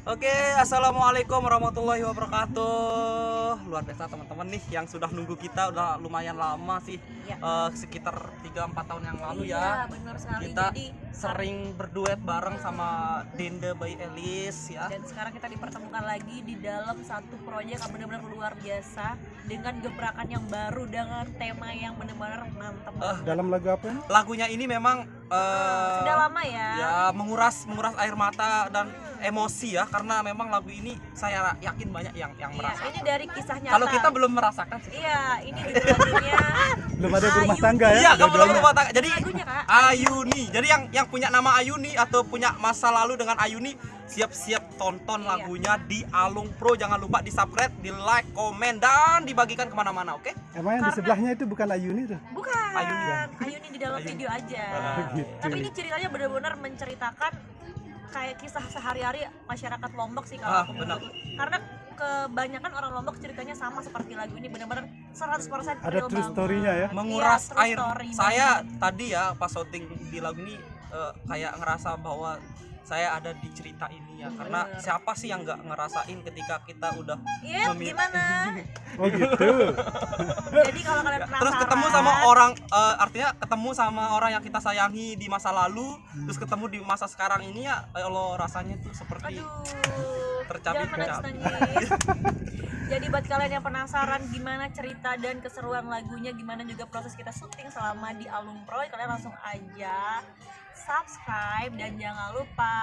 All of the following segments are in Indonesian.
Oke, assalamualaikum warahmatullahi wabarakatuh. Luar biasa teman-teman nih yang sudah nunggu kita udah lumayan lama sih. Iya. Sekitar 3-4 tahun yang lalu Iya, ya. benar sekali. Kita Jadi sering berduet bareng sama Dende by Elis ya. dan sekarang kita dipertemukan lagi di dalam satu proyek yang benar-benar luar biasa dengan gebrakan yang baru dengan tema yang benar-benar mantap. Dalam lagu apa ini? Lagunya ini memang Sudah lama ya. ya menguras air mata dan emosi ya, karena memang lagu ini saya yakin banyak yang Iya, merasakan. ini dari kisah nyata. Kalau kita belum merasakan sih. Iya, ini judul lagunya Belum ada berumah Ayuni. tangga ya? Iya, kamu judulnya. belum rumah tangga. Jadi Lagunya, Kak. Ayuni. Jadi yang punya nama Ayuni atau punya masa lalu dengan Ayuni, siap-siap tonton Iya. lagunya di Alung Pro. Jangan lupa di subscribe, di like, komen, dan dibagikan kemana-mana, oke? Emang yang di Karena- sebelahnya itu bukan Ayuni tuh? Bukan, Ayuni ya? Ayuni di dalam Ayuni. video aja. Gitu. Tapi ini ceritanya benar-benar menceritakan kayak kisah sehari-hari masyarakat Lombok sih Ah, kalau aku benar. menurut. Karena kebanyakan orang Lombok ceritanya sama seperti lagu ini, benar-benar 100% Ada real true banget. story-nya ya? Menguras Iya, true air. story Saya banget. tadi ya pas syuting di lagu ini kayak ngerasa bahwa saya ada di cerita ini ya. Karena Bener. siapa sih yang nggak ngerasain ketika kita udah Iya, memilih- gimana? Oh gitu. Jadi kalau kalian penasaran, Terus ketemu sama orang, artinya ketemu sama orang yang kita sayangi di masa lalu, terus ketemu di masa sekarang ini ya, Allah rasanya tuh seperti aduh, tercabik-cabik. jangan nangis. Jadi buat kalian yang penasaran gimana cerita dan keseruan lagunya, gimana juga proses kita syuting selama di Alung Pro, kalian langsung aja subscribe dan jangan lupa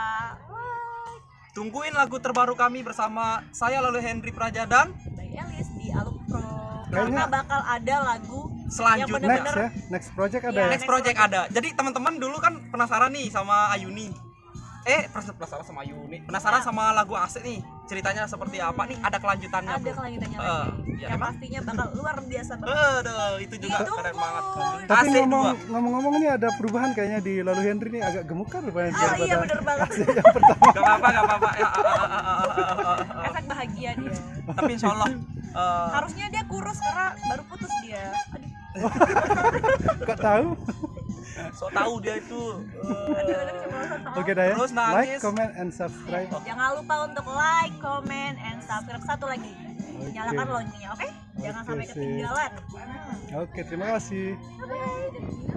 like Tungguin lagu terbaru kami bersama saya Lalu Henry Prajadan by Elis di Alung Pro. Kayaknya- Karena bakal ada lagu selanjutnya. bener-bener- Next ya, next project ada Iya, ya? Next project ada. Jadi teman-teman dulu kan penasaran nih sama Ayuni. Penasaran sama Ayuni. Penasaran sama lagu Asik nih. Ceritanya seperti apa nih? Ada kelanjutannya, ada Bro. kelanjutannya Eh, lagi ya yang emang? pastinya bakal luar biasa banget. Aduh, itu juga Ditunggu. keren banget. Tapi Asik dua. ngomong-ngomong ini ada perubahan kayaknya di Lalu Henry nih, agak gemukan rupanya Oh iya, daripada bener banget. yang pertama. Gak apa-apa. Efek bahagia dia. Tapi insya Allah Harusnya dia kurus karena baru putus dia. Aduh, Kok tahu? so tahu dia itu. Oke dah ya. Terus Like, nangis. comment, and subscribe. jangan lupa untuk like, comment, and subscribe. Satu lagi, Oke. nyalakan loncengnya, oke? Jangan Oke, sampai sip. ketinggalan. Oke, terima kasih. Bye.